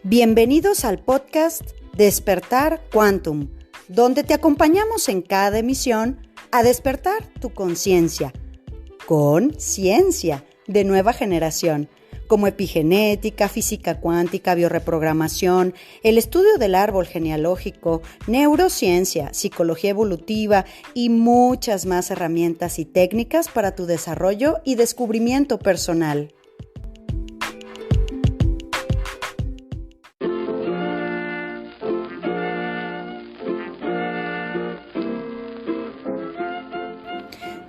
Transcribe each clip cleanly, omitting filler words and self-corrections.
Bienvenidos al podcast Despertar Quantum, donde te acompañamos en cada emisión a despertar tu conciencia con ciencia de nueva generación, como epigenética, física cuántica, bioreprogramación, el estudio del árbol genealógico, neurociencia, psicología evolutiva y muchas más herramientas y técnicas para tu desarrollo y descubrimiento personal.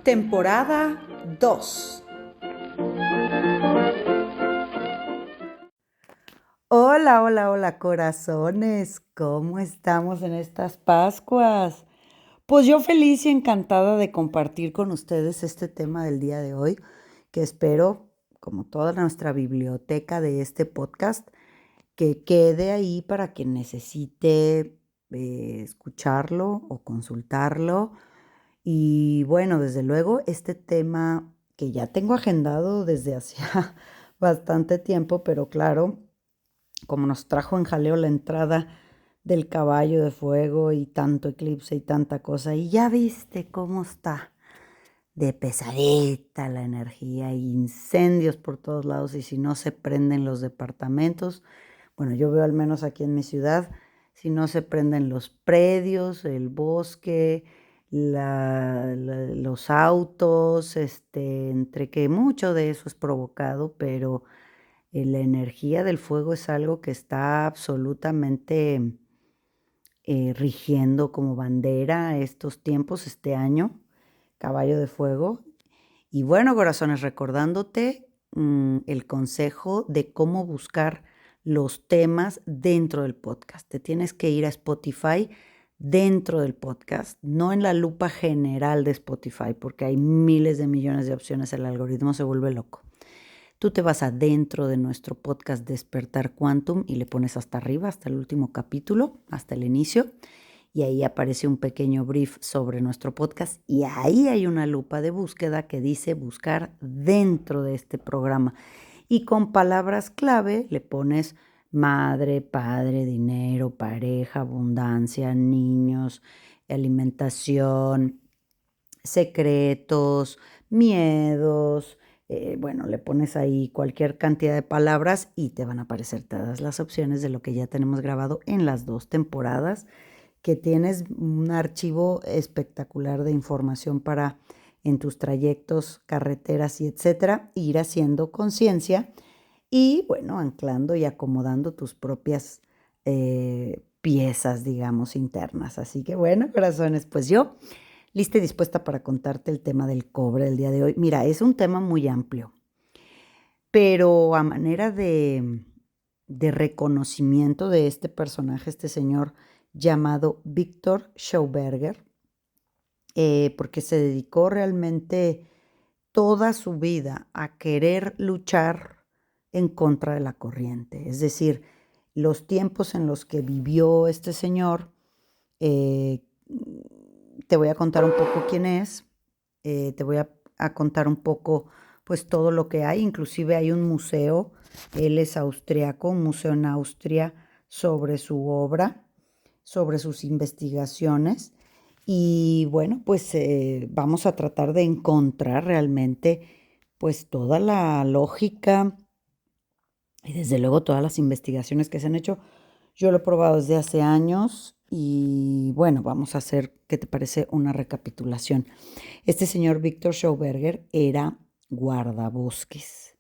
Temporada 2. Hola, corazones. ¿Cómo estamos en estas Pascuas? Pues yo feliz y encantada de compartir con ustedes este tema del día de hoy, que espero, como toda nuestra biblioteca de este podcast, que quede ahí para quien necesite escucharlo o consultarlo. Y bueno, desde luego, este tema que ya tengo agendado desde hacía bastante tiempo, pero claro, como nos trajo en jaleo la entrada del caballo de fuego y tanto eclipse y tanta cosa, y ya viste cómo está de pesadita la energía, incendios por todos lados, y si no se prenden los departamentos, bueno, yo veo al menos aquí en mi ciudad, si no se prenden los predios, el bosque, los autos, entre que mucho de eso es provocado, pero la energía del fuego es algo que está absolutamente rigiendo como bandera estos tiempos, este año, caballo de fuego. Y bueno, corazones, recordándote el consejo de cómo buscar los temas dentro del podcast. Te tienes que ir a Spotify dentro del podcast, no en la lupa general de Spotify, porque hay miles de millones de opciones, el algoritmo se vuelve loco. Tú te vas adentro de nuestro podcast Despertar Quantum y le pones hasta arriba, hasta el último capítulo, hasta el inicio, y ahí aparece un pequeño brief sobre nuestro podcast y ahí hay una lupa de búsqueda que dice buscar dentro de este programa. Y con palabras clave le pones madre, padre, dinero, pareja, abundancia, niños, alimentación, secretos, miedos. Bueno, le pones ahí cualquier cantidad de palabras y te van a aparecer todas las opciones de lo que ya tenemos grabado en las 2 temporadas, que tienes un archivo espectacular de información para en tus trayectos, carreteras y etcétera, ir haciendo conciencia y bueno, anclando y acomodando tus propias piezas, digamos, internas. Así que bueno, corazones, pues yo lista y dispuesta para contarte el tema del cobre del día de hoy. Mira, es un tema muy amplio, pero a manera de reconocimiento de este personaje, este señor llamado Víctor Schauberger, porque se dedicó realmente toda su vida a querer luchar en contra de la corriente. Es decir, los tiempos en los que vivió este señor, te voy a contar un poco quién es, te voy a contar un poco pues todo lo que hay, inclusive hay un museo, él es austriaco, un museo en Austria sobre su obra, sobre sus investigaciones. Y bueno, pues vamos a tratar de encontrar realmente pues toda la lógica y desde luego todas las investigaciones que se han hecho. Yo lo he probado desde hace años y bueno, vamos a hacer, ¿qué te parece? Una recapitulación. Este señor Víctor Schauberger era guardabosques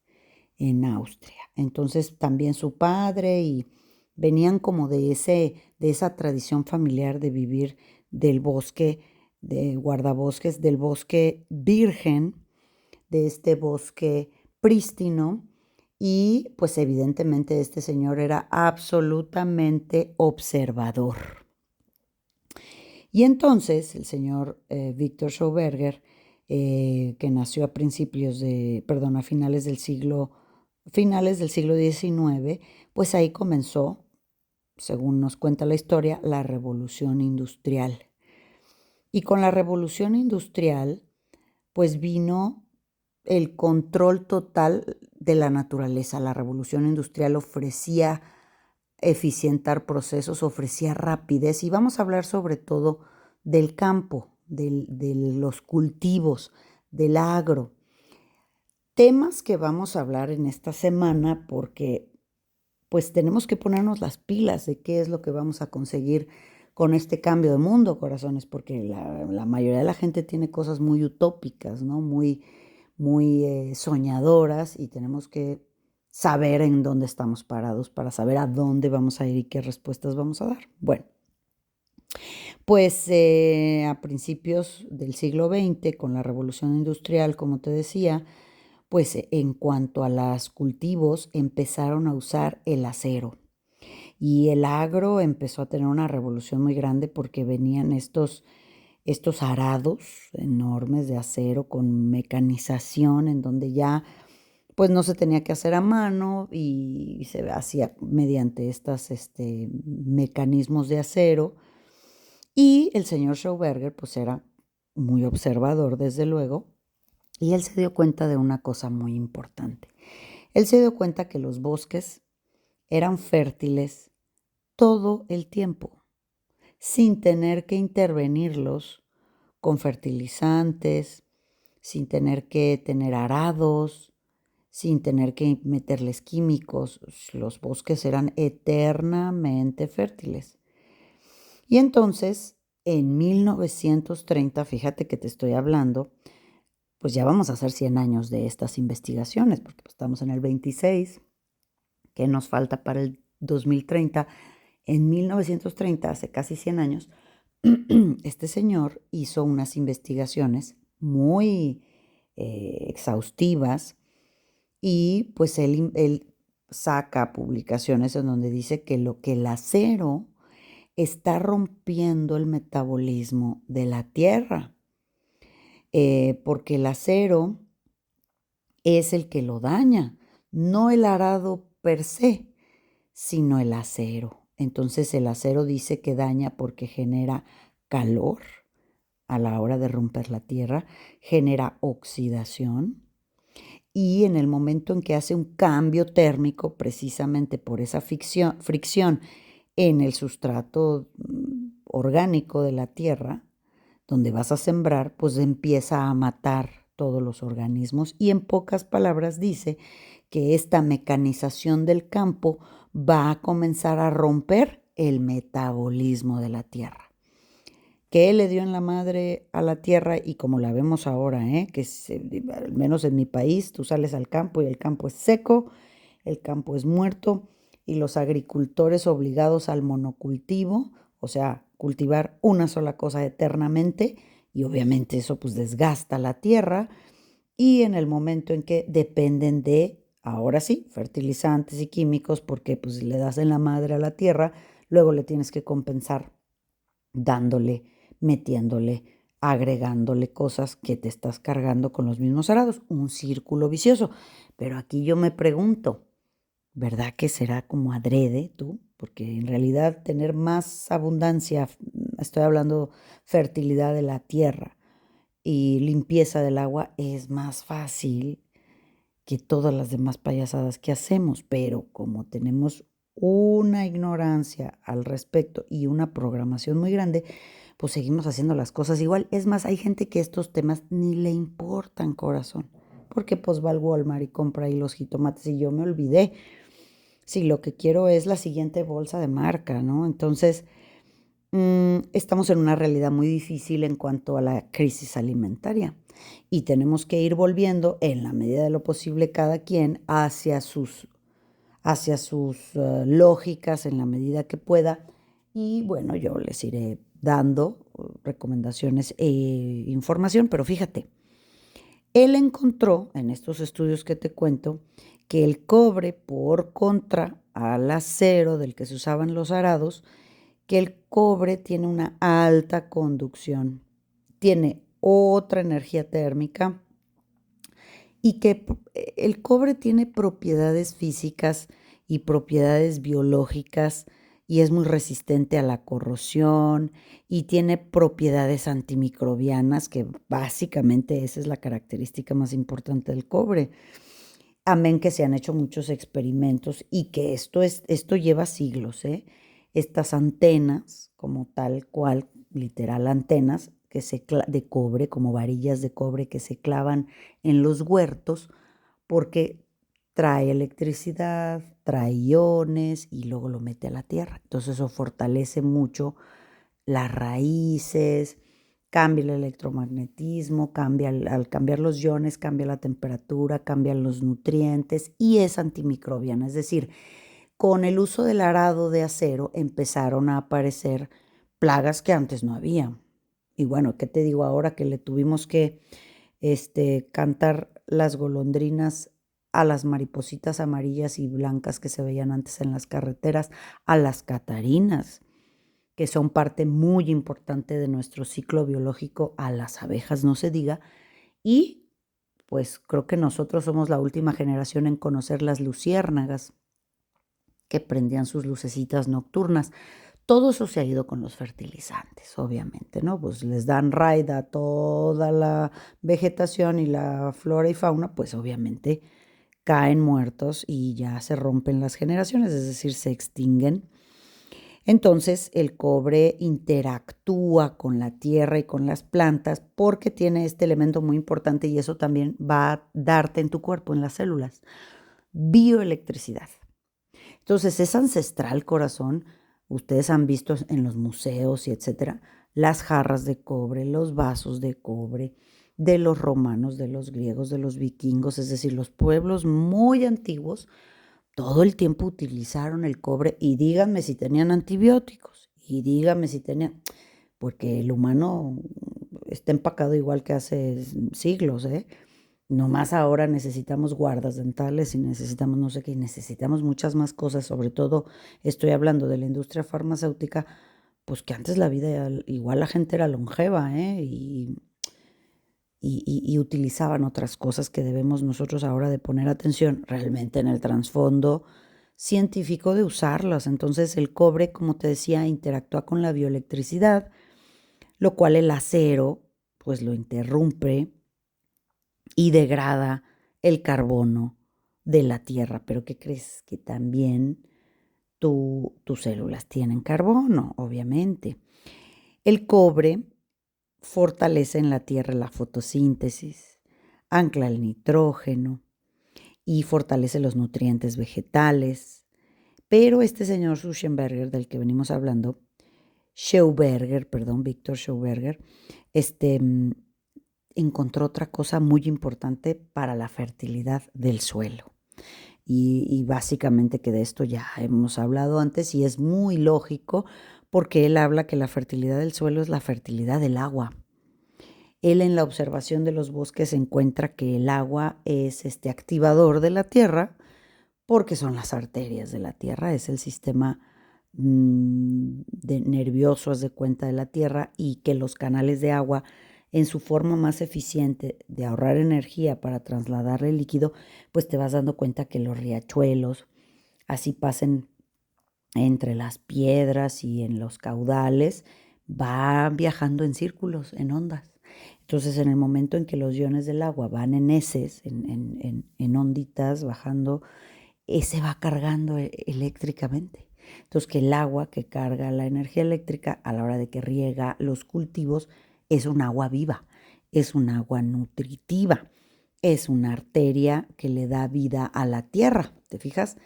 en Austria. Entonces también su padre y venían como de esa tradición familiar de vivir del bosque, de guardabosques, del bosque virgen, de este bosque prístino. Y pues evidentemente este señor era absolutamente observador. Y entonces el señor Víctor Schauberger, que nació a finales del siglo XIX, pues ahí comenzó, según nos cuenta la historia, la revolución industrial. Y con la revolución industrial, pues vino el control total de la naturaleza. La revolución industrial ofrecía eficientar procesos, ofrecía rapidez y vamos a hablar sobre todo del campo, de los cultivos, del agro. Temas que vamos a hablar en esta semana porque pues tenemos que ponernos las pilas de qué es lo que vamos a conseguir con este cambio de mundo, corazones, porque la mayoría de la gente tiene cosas muy utópicas, ¿no? Muy soñadoras y tenemos que saber en dónde estamos parados para saber a dónde vamos a ir y qué respuestas vamos a dar. Bueno, pues a principios del siglo XX, con la revolución industrial, como te decía, pues en cuanto a los cultivos, empezaron a usar el acero. Y el agro empezó a tener una revolución muy grande porque venían estos arados enormes de acero con mecanización en donde ya pues no se tenía que hacer a mano y se hacía mediante estos mecanismos de acero. Y el señor Schauberger pues era muy observador desde luego y él se dio cuenta de una cosa muy importante. Él se dio cuenta que los bosques eran fértiles todo el tiempo, sin tener que intervenirlos con fertilizantes, sin tener que tener arados, sin tener que meterles químicos. Los bosques eran eternamente fértiles. Y entonces, en 1930, fíjate que te estoy hablando, pues ya vamos a hacer 100 años de estas investigaciones, porque pues estamos en el 26, que nos falta para el 2030. En 1930, hace casi 100 años, este señor hizo unas investigaciones muy exhaustivas y pues él saca publicaciones en donde dice que lo que el acero está rompiendo el metabolismo de la tierra, porque el acero es el que lo daña, no el arado per se, sino el acero. Entonces el acero dice que daña porque genera calor a la hora de romper la tierra, genera oxidación y en el momento en que hace un cambio térmico, precisamente por esa fricción en el sustrato orgánico de la tierra, donde vas a sembrar, pues empieza a matar todos los organismos y en pocas palabras dice que esta mecanización del campo va a comenzar a romper el metabolismo de la tierra. Que él le dio en la madre a la tierra y como la vemos ahora, al menos en mi país, tú sales al campo y el campo es seco, el campo es muerto y los agricultores obligados al monocultivo, o sea, cultivar una sola cosa eternamente y obviamente eso pues desgasta la tierra y en el momento en que dependen de, ahora sí, fertilizantes y químicos porque pues le das en la madre a la tierra, luego le tienes que compensar dándole, metiéndole, agregándole cosas que te estás cargando con los mismos arados, un círculo vicioso. Pero aquí yo me pregunto, ¿verdad que será como adrede tú? Porque en realidad tener más abundancia, estoy hablando fertilidad de la tierra y limpieza del agua, es más fácil que todas las demás payasadas que hacemos, pero como tenemos una ignorancia al respecto y una programación muy grande, pues seguimos haciendo las cosas igual. Es más, hay gente que estos temas ni le importan, corazón, porque pues va al Walmart y compra ahí los jitomates y yo me olvidé. Si lo que quiero es la siguiente bolsa de marca, ¿no? Entonces, estamos en una realidad muy difícil en cuanto a la crisis alimentaria y tenemos que ir volviendo en la medida de lo posible cada quien hacia sus lógicas en la medida que pueda y bueno, yo les iré dando recomendaciones e información, pero fíjate, él encontró en estos estudios que te cuento que el cobre por contra al acero del que se usaban los arados, que el cobre tiene una alta conducción, tiene otra energía térmica y que el cobre tiene propiedades físicas y propiedades biológicas y es muy resistente a la corrosión y tiene propiedades antimicrobianas, que básicamente esa es la característica más importante del cobre. Amén que se han hecho muchos experimentos y que esto lleva siglos, ¿eh? Estas antenas, como tal cual, literal antenas, de cobre, como varillas de cobre que se clavan en los huertos, porque trae electricidad, trae iones y luego lo mete a la tierra. Entonces eso fortalece mucho las raíces, cambia el electromagnetismo, al cambiar los iones, cambia la temperatura, cambian los nutrientes y es antimicrobiana. Es decir, con el uso del arado de acero empezaron a aparecer plagas que antes no había. Y bueno, ¿qué te digo ahora que le tuvimos que cantar las golondrinas a las maripositas amarillas y blancas que se veían antes en las carreteras, a las catarinas, que son parte muy importante de nuestro ciclo biológico, a las abejas, no se diga, y pues creo que nosotros somos la última generación en conocer las luciérnagas que prendían sus lucecitas nocturnas. Todo eso se ha ido con los fertilizantes, obviamente, ¿no? Pues les dan raida a toda la vegetación y la flora y fauna, pues obviamente caen muertos y ya se rompen las generaciones, es decir, se extinguen. Entonces el cobre interactúa con la tierra y con las plantas porque tiene este elemento muy importante y eso también va a darte en tu cuerpo, en las células, bioelectricidad. Entonces es ancestral, corazón. Ustedes han visto en los museos y etcétera las jarras de cobre, los vasos de cobre de los romanos, de los griegos, de los vikingos, es decir, los pueblos muy antiguos todo el tiempo utilizaron el cobre y díganme si tenían antibióticos y díganme si tenían, porque el humano está empacado igual que hace siglos, ¿eh? Nomás ahora necesitamos guardas dentales y necesitamos no sé qué, y necesitamos muchas más cosas, sobre todo estoy hablando de la industria farmacéutica, pues que antes la vida, igual la gente era longeva, ¿eh? Y utilizaban otras cosas que debemos nosotros ahora de poner atención realmente en el trasfondo científico de usarlas. Entonces el cobre, como te decía, interactúa con la bioelectricidad, lo cual el acero pues lo interrumpe y degrada el carbono de la tierra. Pero ¿qué crees? Que también tus células tienen carbono, obviamente. El cobre fortalece en la tierra la fotosíntesis, ancla el nitrógeno y fortalece los nutrientes vegetales. Pero este señor Schauberger, del que venimos hablando, Víctor Schauberger, encontró otra cosa muy importante para la fertilidad del suelo. Y básicamente que de esto ya hemos hablado antes y es muy lógico porque él habla que la fertilidad del suelo es la fertilidad del agua. Él en la observación de los bosques encuentra que el agua es este activador de la tierra porque son las arterias de la tierra, es el sistema nervioso, haz de cuenta, de la tierra y que los canales de agua en su forma más eficiente de ahorrar energía para trasladar el líquido, pues te vas dando cuenta que los riachuelos así pasen entre las piedras y en los caudales, va viajando en círculos, en ondas. Entonces, en el momento en que los iones del agua van en heces, en onditas, bajando, se va cargando eléctricamente. Entonces, que el agua que carga la energía eléctrica a la hora de que riega los cultivos es un agua viva, es un agua nutritiva, es una arteria que le da vida a la tierra, ¿te fijas?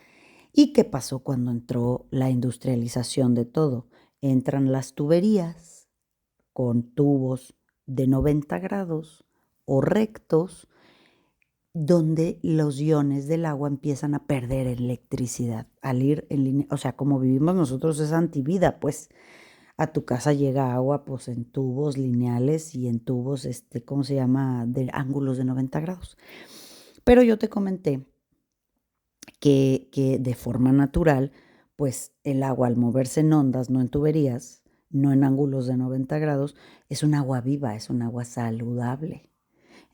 ¿Y qué pasó cuando entró la industrialización de todo? Entran las tuberías con tubos de 90 grados o rectos, donde los iones del agua empiezan a perder electricidad al ir en línea, o sea, como vivimos nosotros es antivida, pues a tu casa llega agua pues en tubos lineales y en tubos, ¿cómo se llama? De ángulos de 90 grados. Pero yo te comenté que de forma natural, pues el agua al moverse en ondas, no en tuberías, no en ángulos de 90 grados, es un agua viva, es un agua saludable.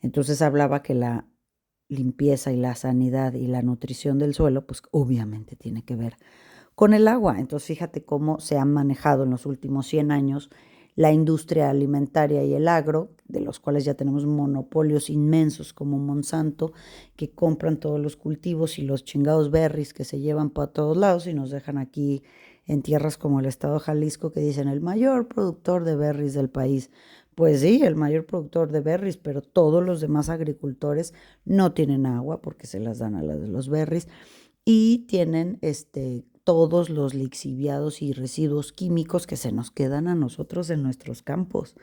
Entonces hablaba que la limpieza y la sanidad y la nutrición del suelo, pues obviamente tiene que ver con el agua. Entonces fíjate cómo se han manejado en los últimos 100 años la industria alimentaria y el agro, de los cuales ya tenemos monopolios inmensos como Monsanto, que compran todos los cultivos y los chingados berries que se llevan para todos lados y nos dejan aquí en tierras como el estado de Jalisco, que dicen el mayor productor de berries del país. Pues sí, el mayor productor de berries, pero todos los demás agricultores no tienen agua porque se las dan a las de los berries y tienen todos los lixiviados y residuos químicos que se nos quedan a nosotros en nuestros campos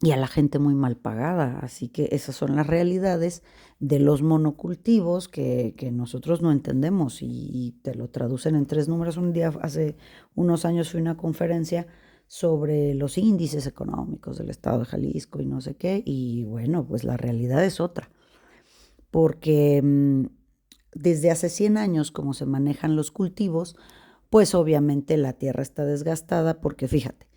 y a la gente muy mal pagada. Así que esas son las realidades de los monocultivos que nosotros no entendemos y te lo traducen en 3 números. Un día, hace unos años, fui a una conferencia sobre los índices económicos del estado de Jalisco y no sé qué, y bueno, pues la realidad es otra, porque desde hace 100 años, como se manejan los cultivos, pues obviamente la tierra está desgastada porque fíjate,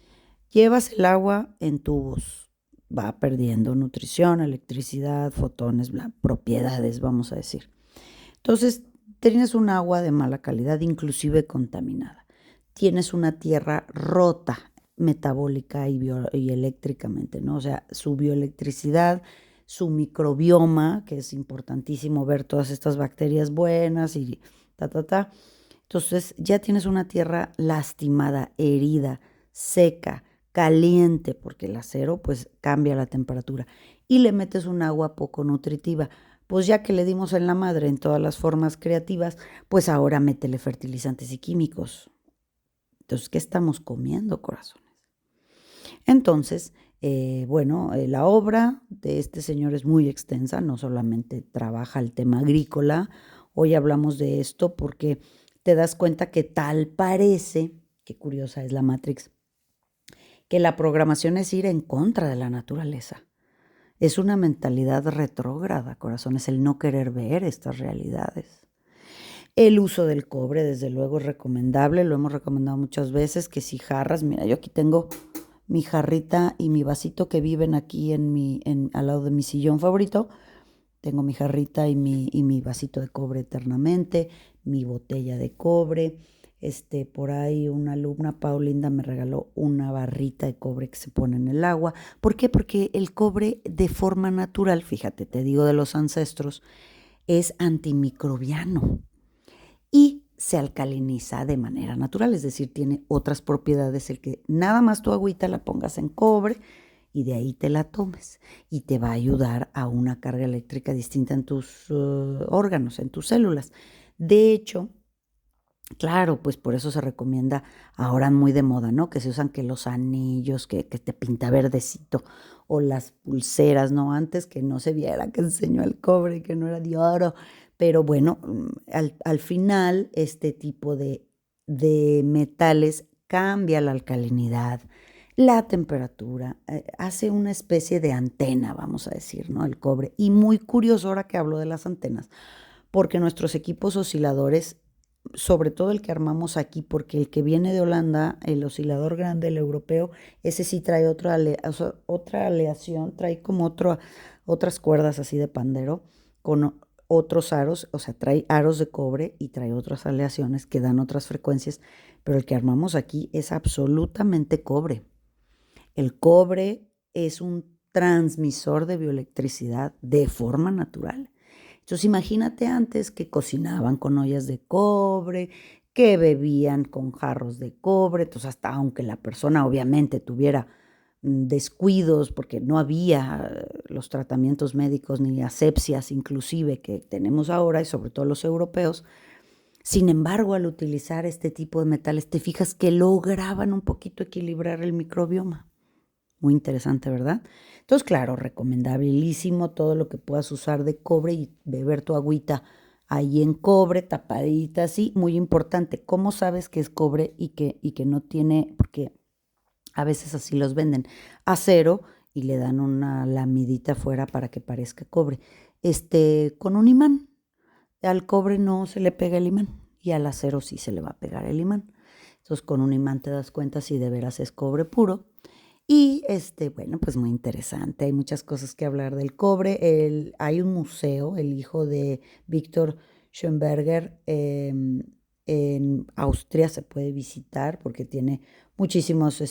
llevas el agua en tubos, va perdiendo nutrición, electricidad, fotones, propiedades, vamos a decir. Entonces, tienes un agua de mala calidad, inclusive contaminada. Tienes una tierra rota metabólica y eléctricamente, ¿no? O sea, su bioelectricidad, su microbioma, que es importantísimo ver todas estas bacterias buenas y ta. Entonces, ya tienes una tierra lastimada, herida, seca, caliente, porque el acero pues cambia la temperatura, y le metes un agua poco nutritiva. Pues ya que le dimos en la madre en todas las formas creativas, pues ahora métele fertilizantes y químicos. Entonces, ¿qué estamos comiendo, corazones? Entonces, bueno, la obra de este señor es muy extensa, no solamente trabaja el tema agrícola. Hoy hablamos de esto porque te das cuenta que tal parece, qué curiosa es la Matrix, que la programación es ir en contra de la naturaleza. Es una mentalidad retrógrada, corazón, es el no querer ver estas realidades. El uso del cobre, desde luego, es recomendable, lo hemos recomendado muchas veces, que si jarras, mira, yo aquí tengo mi jarrita y mi vasito que viven aquí al lado de mi sillón favorito. Tengo mi jarrita y mi vasito de cobre eternamente, mi botella de cobre. Por ahí una alumna, Paulinda, me regaló una barrita de cobre que se pone en el agua. ¿Por qué? Porque el cobre de forma natural, fíjate, te digo de los ancestros, es antimicrobiano y se alcaliniza de manera natural, es decir, tiene otras propiedades el que nada más tu agüita la pongas en cobre y de ahí te la tomes y te va a ayudar a una carga eléctrica distinta en tus órganos, en tus células. De hecho, claro, pues por eso se recomienda ahora muy de moda, ¿no? Que se usan que los anillos, que te pinta verdecito, o las pulseras, ¿no? Antes que no se viera que enseñó el cobre, que no era de oro. Pero bueno, al final este tipo de metales cambia la alcalinidad, la temperatura, hace una especie de antena, vamos a decir, ¿no? El cobre. Y muy curioso ahora que hablo de las antenas, porque nuestros equipos osciladores, sobre todo el que armamos aquí, porque el que viene de Holanda, el oscilador grande, el europeo, ese sí trae otra aleación, trae como otras cuerdas así de pandero, con otros aros, o sea, trae aros de cobre y trae otras aleaciones que dan otras frecuencias, pero el que armamos aquí es absolutamente cobre. El cobre es un transmisor de bioelectricidad de forma natural. Entonces imagínate antes que cocinaban con ollas de cobre, que bebían con jarros de cobre, entonces hasta aunque la persona obviamente tuviera descuidos porque no había los tratamientos médicos ni asepsias inclusive que tenemos ahora y sobre todo los europeos, sin embargo al utilizar este tipo de metales te fijas que lograban un poquito equilibrar el microbioma. Muy interesante, ¿verdad? Entonces, claro, recomendabilísimo todo lo que puedas usar de cobre y beber tu agüita ahí en cobre, tapadita, así. Muy importante, ¿cómo sabes que es cobre y que no tiene? Porque a veces así los venden, acero y le dan una lamidita afuera para que parezca cobre. Con un imán. Al cobre no se le pega el imán y al acero sí se le va a pegar el imán. Entonces, con un imán te das cuenta si de veras es cobre puro. Y bueno, pues muy interesante. Hay muchas cosas que hablar del cobre. Hay un museo, el hijo de Víctor Schönberger, en Austria se puede visitar porque tiene muchísimos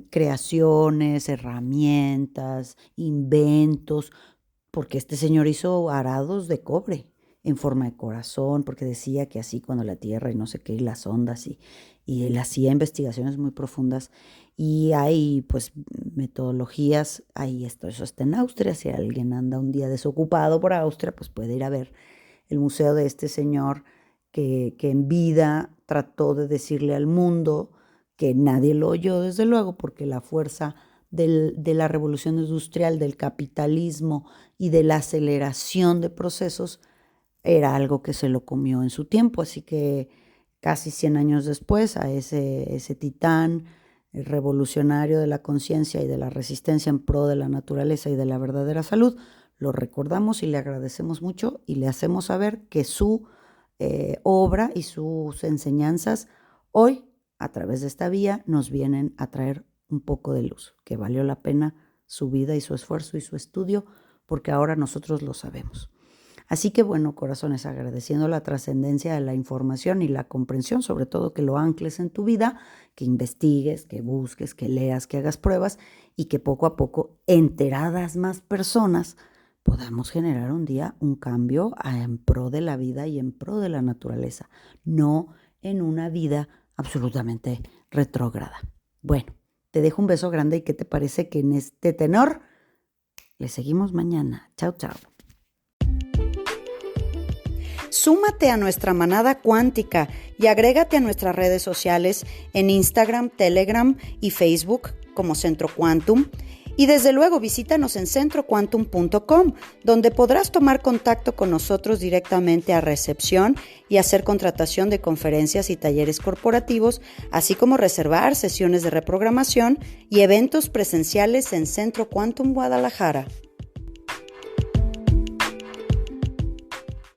creaciones, herramientas, inventos, porque este señor hizo arados de cobre en forma de corazón, porque decía que así cuando la Tierra y no sé qué, y las ondas, y él hacía investigaciones muy profundas, y hay pues metodologías, ahí esto, eso está en Austria, si alguien anda un día desocupado por Austria, pues puede ir a ver el museo de este señor que en vida trató de decirle al mundo, que nadie lo oyó desde luego, porque la fuerza de la revolución industrial, del capitalismo y de la aceleración de procesos era algo que se lo comió en su tiempo. Así que casi 100 años después, a ese titán revolucionario de la conciencia y de la resistencia en pro de la naturaleza y de la verdadera salud, lo recordamos y le agradecemos mucho y le hacemos saber que su obra y sus enseñanzas hoy, a través de esta vía, nos vienen a traer un poco de luz, que valió la pena su vida y su esfuerzo y su estudio, porque ahora nosotros lo sabemos. Así que bueno, corazones, agradeciendo la trascendencia de la información y la comprensión, sobre todo que lo ancles en tu vida, que investigues, que busques, que leas, que hagas pruebas y que poco a poco, enteradas más personas, podamos generar un día un cambio en pro de la vida y en pro de la naturaleza, no en una vida absolutamente retrógrada. Bueno, te dejo un beso grande y ¿qué te parece que en este tenor le seguimos mañana? Chao, chao. Súmate a nuestra manada cuántica y agrégate a nuestras redes sociales en Instagram, Telegram y Facebook como Centro Quantum. Y desde luego visítanos en centroquantum.com, donde podrás tomar contacto con nosotros directamente a recepción y hacer contratación de conferencias y talleres corporativos, así como reservar sesiones de reprogramación y eventos presenciales en Centro Quantum Guadalajara.